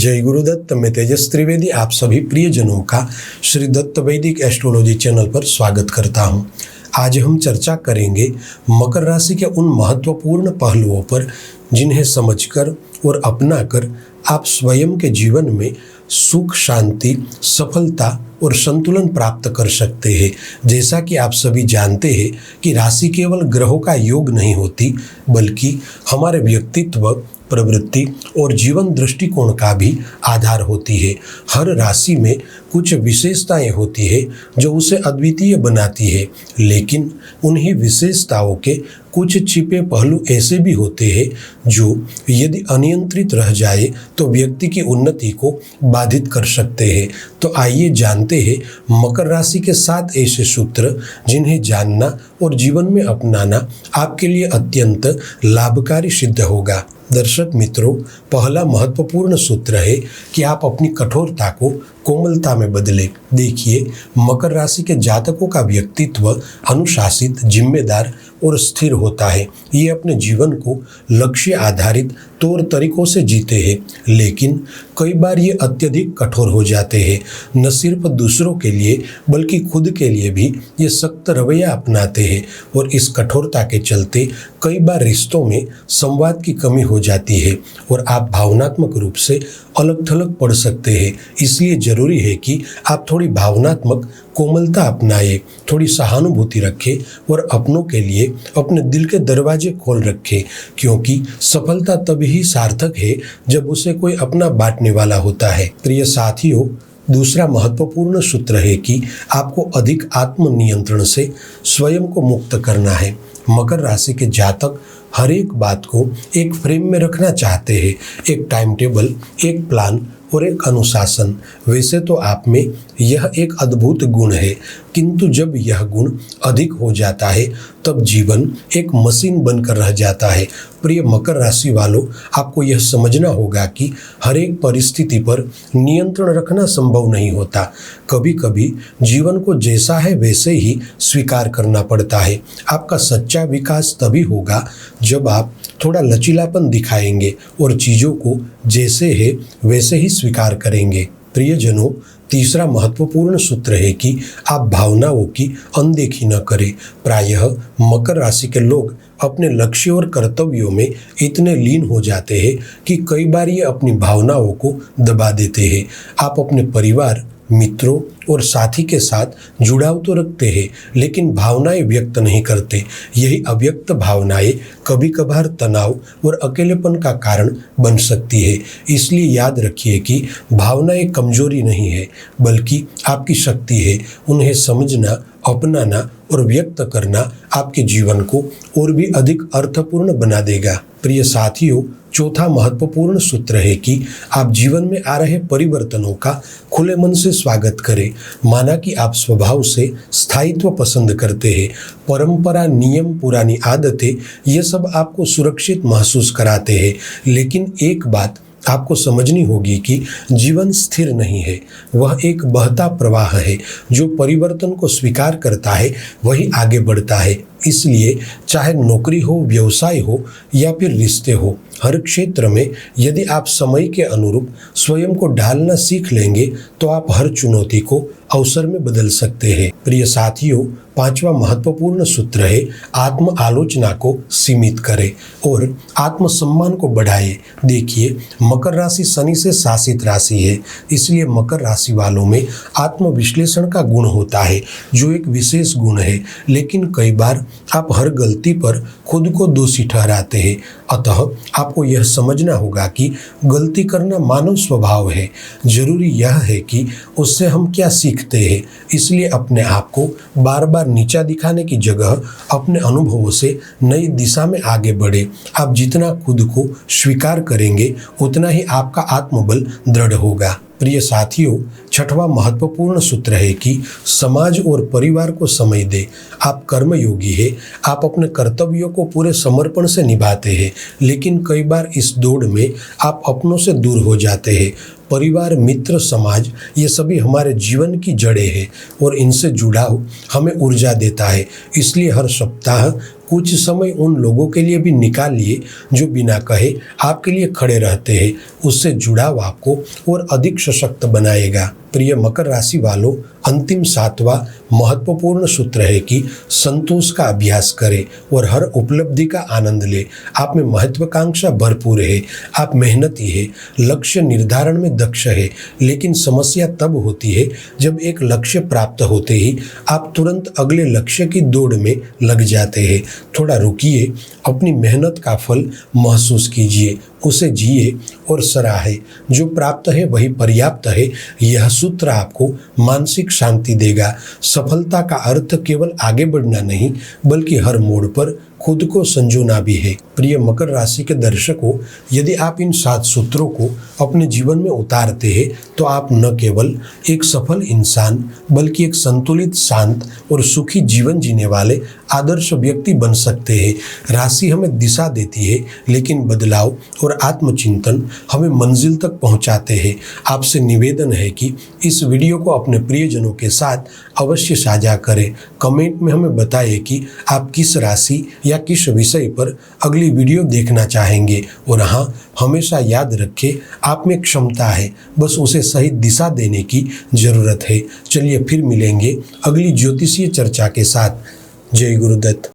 जय गुरुदत्त। मैं तेजस त्रिवेदी आप सभी प्रियजनों का श्री दत्त वैदिक एस्ट्रोलॉजी चैनल पर स्वागत करता हूं। आज हम चर्चा करेंगे मकर राशि के उन महत्वपूर्ण पहलुओं पर जिन्हें समझकर और अपनाकर आप स्वयं के जीवन में सुख, शांति, सफलता और संतुलन प्राप्त कर सकते हैं। जैसा कि आप सभी जानते हैं कि राशि केवल ग्रहों का योग नहीं होती, बल्कि हमारे व्यक्तित्व, प्रवृत्ति और जीवन दृष्टिकोण का भी आधार होती है। हर राशि में कुछ विशेषताएं होती है जो उसे अद्वितीय बनाती है, लेकिन उन्हीं विशेषताओं के कुछ छिपे पहलू ऐसे भी होते हैं जो यदि अनियंत्रित रह जाए तो व्यक्ति की उन्नति को बाधित कर सकते हैं। तो आइए जानते हैं मकर राशि के 7 ऐसे सूत्र जिन्हें जानना और जीवन में अपनाना आपके लिए अत्यंत लाभकारी सिद्ध होगा। दर्शक मित्रों, पहला महत्वपूर्ण सूत्र है कि आप अपनी कठोरता को कोमलता में बदलें। देखिए, मकर राशि के जातकों का व्यक्तित्व अनुशासित, जिम्मेदार और स्थिर होता है। ये अपने जीवन को लक्ष्य आधारित तौर तरीकों से जीते हैं, लेकिन कई बार ये अत्यधिक कठोर हो जाते हैं। न सिर्फ दूसरों के लिए बल्कि खुद के लिए भी ये सख्त रवैया अपनाते हैं और इस कठोरता के चलते कई बार रिश्तों में संवाद की कमी हो जाती है और आप भावनात्मक रूप से अलग थलग पड़ सकते हैं। इसलिए जरूरी है कि आप थोड़ी भावनात्मक कोमलता अपनाएं, थोड़ी सहानुभूति रखें और अपनों के लिए अपने दिल के दरवाजे खोल रखें, क्योंकि सफलता तभी सार्थक है जब उसे कोई अपना बांटने वाला होता है। प्रिय साथियों, दूसरा महत्वपूर्ण सूत्र है कि आपको अधिक आत्मनियंत्रण से स्वयं को मुक्त करना है। मकर राशि के जातक हर एक बात को एक फ्रेम में रखना चाहते हैं, एक टाइम टेबल, एक प्लान और एक अनुशासन। वैसे तो आप में यह एक अद्भुत गुण है, किंतु जब यह गुण अधिक हो जाता है तब जीवन एक मशीन बनकर रह जाता है। प्रिय मकर राशि वालों, आपको यह समझना होगा कि हर एक परिस्थिति पर नियंत्रण रखना संभव नहीं होता। कभी कभी जीवन को जैसा है वैसे ही स्वीकार करना पड़ता है। आपका सच्चा विकास तभी होगा जब आप थोड़ा लचीलापन दिखाएंगे और चीज़ों को जैसे है वैसे ही स्वीकार करेंगे। प्रियजनों, तीसरा महत्वपूर्ण सूत्र है कि आप भावनाओं की अनदेखी न करें। प्रायः मकर राशि के लोग अपने लक्ष्य और कर्तव्यों में इतने लीन हो जाते हैं कि कई बार ये अपनी भावनाओं को दबा देते हैं। आप अपने परिवार, मित्रों और साथी के साथ जुड़ाव तो रखते हैं, लेकिन भावनाएं व्यक्त नहीं करते। यही अव्यक्त भावनाएं कभी कभार तनाव और अकेलेपन का कारण बन सकती है। इसलिए याद रखिए कि भावनाएं कमजोरी नहीं है, बल्कि आपकी शक्ति है। उन्हें समझना, अपनाना और व्यक्त करना आपके जीवन को और भी अधिक अर्थपूर्ण बना देगा। प्रिय साथियों, चौथा महत्वपूर्ण सूत्र है कि आप जीवन में आ रहे परिवर्तनों का खुले मन से स्वागत करें। माना कि आप स्वभाव से स्थायित्व पसंद करते हैं। परंपरा, नियम, पुरानी आदतें, ये सब आपको सुरक्षित महसूस कराते हैं, लेकिन एक बात आपको समझनी होगी कि जीवन स्थिर नहीं है। वह एक बहता प्रवाह है। जो परिवर्तन को स्वीकार करता है वही आगे बढ़ता है। इसलिए चाहे नौकरी हो, व्यवसाय हो या फिर रिश्ते हो, हर क्षेत्र में यदि आप समय के अनुरूप स्वयं को ढालना सीख लेंगे तो आप हर चुनौती को अवसर में बदल सकते हैं। प्रिय साथियों, पांचवा महत्वपूर्ण सूत्र है आत्म आलोचना को सीमित करें और आत्मसम्मान को बढ़ाएं। देखिए, मकर राशि शनि से शासित राशि है, इसलिए मकर राशि वालों में आत्मविश्लेषण का गुण होता है, जो एक विशेष गुण है। लेकिन कई बार आप हर गलती पर खुद को दोषी ठहराते हैं। अतः आपको यह समझना होगा कि गलती करना मानव स्वभाव है। जरूरी यह है कि उससे हम क्या सीखते हैं। इसलिए अपने आप को बार बार नीचा दिखाने की जगह अपने अनुभवों से नई दिशा में आगे बढ़े। आप जितना खुद को स्वीकार करेंगे उतना ही आपका आत्मबल दृढ़ होगा। प्रिय साथियों, छठवां महत्वपूर्ण सूत्र है कि समाज और परिवार को समय दें। आप कर्मयोगी हैं, आप अपने कर्तव्यों को पूरे समर्पण से निभाते हैं, लेकिन कई बार इस दौड़ में आप अपनों से दूर हो जाते हैं। परिवार, मित्र, समाज, ये सभी हमारे जीवन की जड़ें हैं और इनसे जुड़ाव हमें ऊर्जा देता है। इसलिए हर सप्ताह कुछ समय उन लोगों के लिए भी निकालिए जो बिना कहे आपके लिए खड़े रहते हैं। उससे जुड़ाव आपको और अधिक सशक्त बनाएगा। प्रिय मकर राशि वालों, अंतिम 7वां महत्वपूर्ण सूत्र है कि संतोष का अभ्यास करें और हर उपलब्धि का आनंद लें। आप में महत्वाकांक्षा भरपूर है, आप मेहनती है, लक्ष्य निर्धारण में दक्ष है, लेकिन समस्या तब होती है जब एक लक्ष्य प्राप्त होते ही आप तुरंत अगले लक्ष्य की दौड़ में लग जाते हैं। थोड़ा रुकिए, अपनी मेहनत का फल महसूस कीजिए, उसे जिए और सराहे। जो प्राप्त है वही पर्याप्त है। यह सूत्र आपको मानसिक शांति देगा। सफलता का अर्थ केवल आगे बढ़ना नहीं, बल्कि हर मोड़ पर खुद को संजोना भी है। प्रिय मकर राशि के दर्शकों, यदि आप इन 7 सूत्रों को अपने जीवन में उतारते हैं तो आप न केवल एक सफल इंसान बल्कि एक संतुलित, शांत और सुखी जीवन जीने वाले आदर्श व्यक्ति बन सकते हैं। राशि हमें दिशा देती है, लेकिन बदलाव और आत्मचिंतन हमें मंजिल तक पहुंचाते हैं। आपसे निवेदन है कि इस वीडियो को अपने प्रियजनों के साथ अवश्य साझा करें। कमेंट में हमें बताइए कि आप किस राशि या किस विषय पर अगली वीडियो देखना चाहेंगे। और हाँ, हमेशा याद रखें, आप में क्षमता है, बस उसे सही दिशा देने की जरूरत है। चलिए फिर मिलेंगे अगली ज्योतिषीय चर्चा के साथ। जय गुरुदत्त।